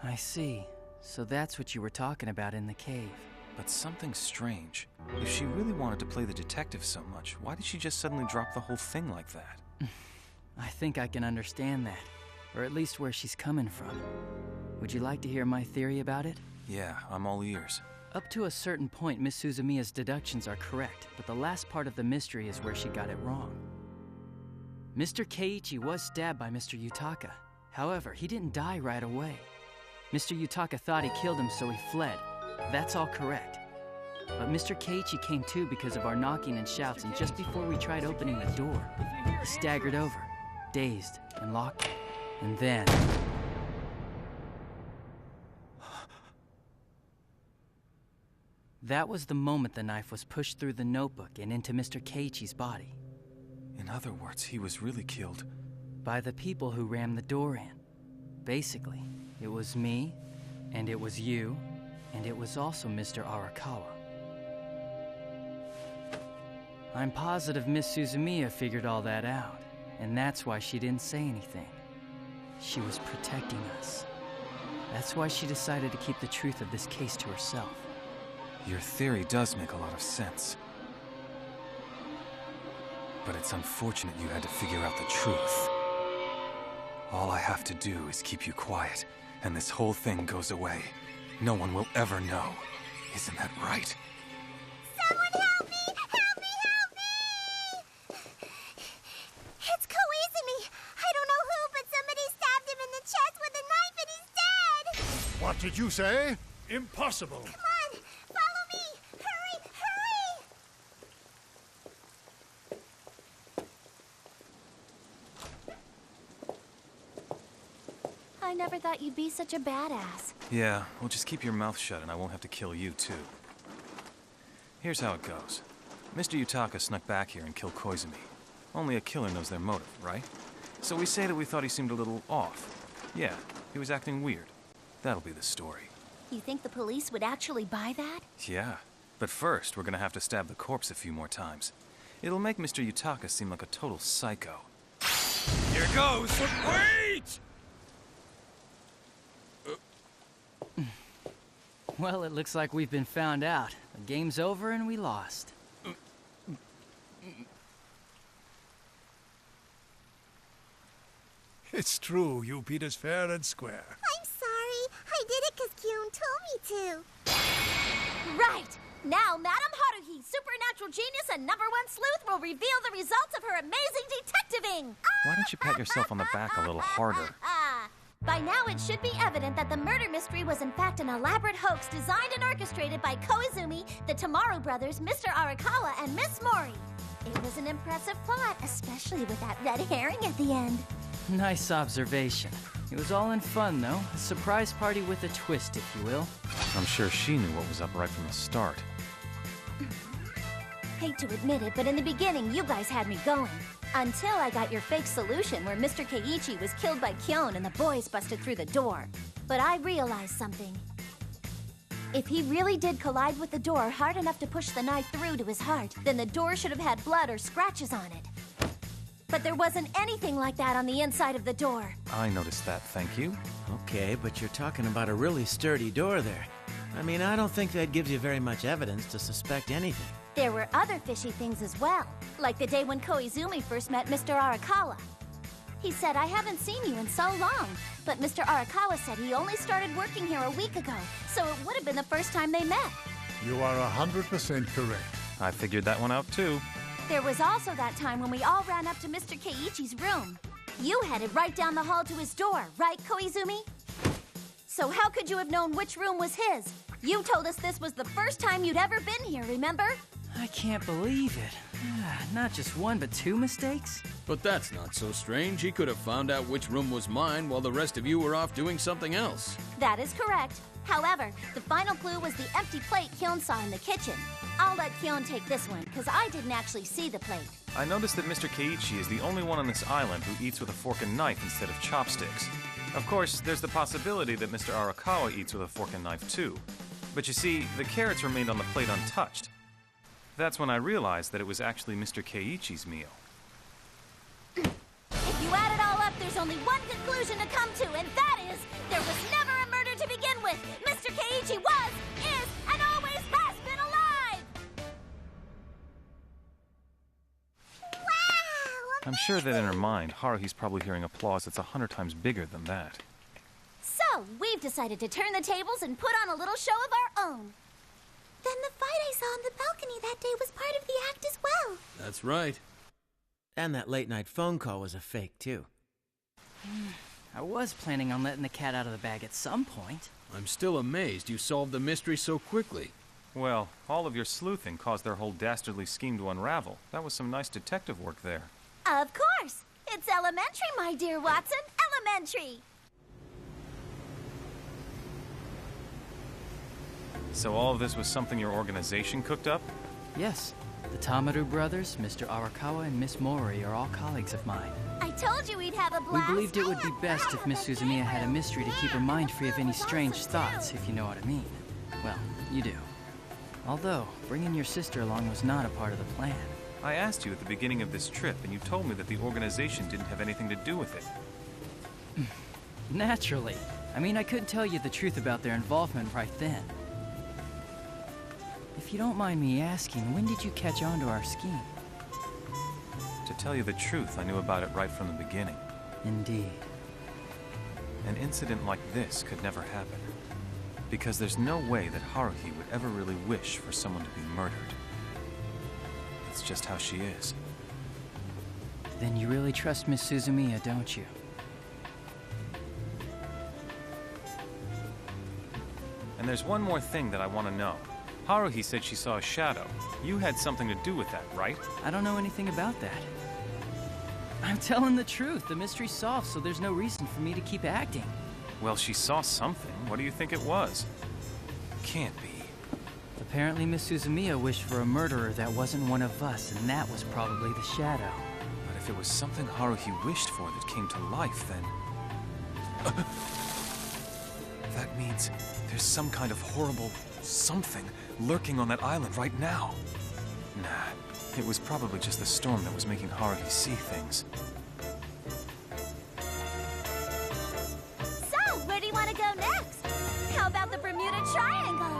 I see. So that's what you were talking about in the cave. But something's strange. If she really wanted to play the detective so much, why did she just suddenly drop the whole thing like that? I think I can understand that. Or at least where she's coming from. Would you like to hear my theory about it? Yeah, I'm all ears. Up to a certain point, Miss Suzumiya's deductions are correct, but the last part of the mystery is where she got it wrong. Mr. Keiichi was stabbed by Mr. Yutaka. However, he didn't die right away. Mr. Yutaka thought he killed him, so he fled. That's all correct. But Mr. Keiichi came to because of our knocking and shouts, and just before we tried opening the door, he staggered over, dazed, and locked it. And then... that was the moment the knife was pushed through the notebook and into Mr. Keiichi's body. In other words, he was really killed. By the people who rammed the door in. Basically, it was me, and it was you, and it was also Mr. Arakawa. I'm positive Miss Suzumiya figured all that out, and that's why she didn't say anything. She was protecting us. That's why she decided to keep the truth of this case to herself. Your theory does make a lot of sense. But it's unfortunate you had to figure out the truth. All I have to do is keep you quiet, and this whole thing goes away. No one will ever know. Isn't that right? Someone help me! Help me! Help me! It's Koizumi! I don't know who, but somebody stabbed him in the chest with a knife and he's dead! What did you say? Impossible. Come on! Follow me! Hurry! Hurry! I never thought you'd be such a badass. Yeah, well, just keep your mouth shut and I won't have to kill you, too. Here's how it goes. Mr. Yutaka snuck back here and killed Koizumi. Only a killer knows their motive, right? So we say that we thought he seemed a little off. Yeah, he was acting weird. That'll be the story. You think the police would actually buy that? Yeah, but first we're gonna have to stab the corpse a few more times. It'll make Mr. Yutaka seem like a total psycho. Here goes! Wait! Well, it looks like we've been found out. The game's over and we lost. It's true, you beat us fair and square. I'm sorry. I did it because Kyun told me to. Right! Now, Madame Haruhi, supernatural genius and #1 sleuth, will reveal the results of her amazing detectiving! Why don't you pat yourself on the back a little harder? By now, it should be evident that the murder mystery was in fact an elaborate hoax designed and orchestrated by Koizumi, the Tamaru brothers, Mr. Arakawa, and Miss Mori. It was an impressive plot, especially with that red herring at the end. Nice observation. It was all in fun, though. A surprise party with a twist, if you will. I'm sure she knew what was up right from the start. Hate to admit it, but in the beginning, you guys had me going. Until I got your fake solution where Mr. Keiichi was killed by Kyon and the boys busted through the door. But I realized something. If he really did collide with the door hard enough to push the knife through to his heart, then the door should have had blood or scratches on it. But there wasn't anything like that on the inside of the door. I noticed that, thank you. Okay, but you're talking about a really sturdy door there. I mean, I don't think that gives you very much evidence to suspect anything. There were other fishy things as well, like the day when Koizumi first met Mr. Arakawa. He said, I haven't seen you in so long, but Mr. Arakawa said he only started working here a week ago, so it would have been the first time they met. You are 100% correct. I figured that one out, too. There was also that time when we all ran up to Mr. Keiichi's room. You headed right down the hall to his door, right, Koizumi? So how could you have known which room was his? You told us this was the first time you'd ever been here, remember? I can't believe it. Not just one, but 2 mistakes? But that's not so strange. He could have found out which room was mine while the rest of you were off doing something else. That is correct. However, the final clue was the empty plate Kyon saw in the kitchen. I'll let Kyon take this one, because I didn't actually see the plate. I noticed that Mr. Keiichi is the only one on this island who eats with a fork and knife instead of chopsticks. Of course, there's the possibility that Mr. Arakawa eats with a fork and knife too. But you see, the carrots remained on the plate untouched. That's when I realized that it was actually Mr. Keiichi's meal. If you add it all up, there's only one conclusion to come to, and that is, there was never a murder to begin with. Mr. Keiichi was, is, and always has been alive! Wow! I'm sure that in her mind, Haruhi's probably hearing applause that's 100 times bigger than that. So, we've decided to turn the tables and put on a little show of our own. Then the fight I saw on the balcony that day was part of the act as well. That's right. And that late-night phone call was a fake, too. I was planning on letting the cat out of the bag at some point. I'm still amazed you solved the mystery so quickly. Well, all of your sleuthing caused their whole dastardly scheme to unravel. That was some nice detective work there. Of course! It's elementary, my dear Watson. Elementary! So all of this was something your organization cooked up? Yes, the Tamaru brothers, Mr. Arakawa, and Miss Mori are all colleagues of mine. I told you we'd have a We blast. believed it would be best if Miss Suzumiya had a mystery to keep her mind free of any strange thoughts, if you know what I mean. Well, you do. Although, bringing your sister along was not a part of the plan. I asked you at the beginning of this trip, and you told me that the organization didn't have anything to do with it. Naturally. I mean, I couldn't tell you the truth about their involvement right then. If you don't mind me asking, when did you catch on to our scheme? To tell you the truth, I knew about it right from the beginning. Indeed. An incident like this could never happen. Because there's no way that Haruhi would ever really wish for someone to be murdered. It's just how she is. Then you really trust Miss Suzumiya, don't you? And there's one more thing that I want to know. Haruhi said she saw a shadow. You had something to do with that, right? I don't know anything about that. I'm telling the truth. The mystery's solved, so there's no reason for me to keep acting. Well, she saw something. What do you think it was? Can't be. Apparently, Miss Suzumiya wished for a murderer that wasn't one of us, and that was probably the shadow. But if it was something Haruhi wished for that came to life, then... That means there's some kind of horrible something lurking on that island right now. Nah, it was probably just the storm that was making Haruhi see things. So, where do you want to go next? How about the Bermuda Triangle?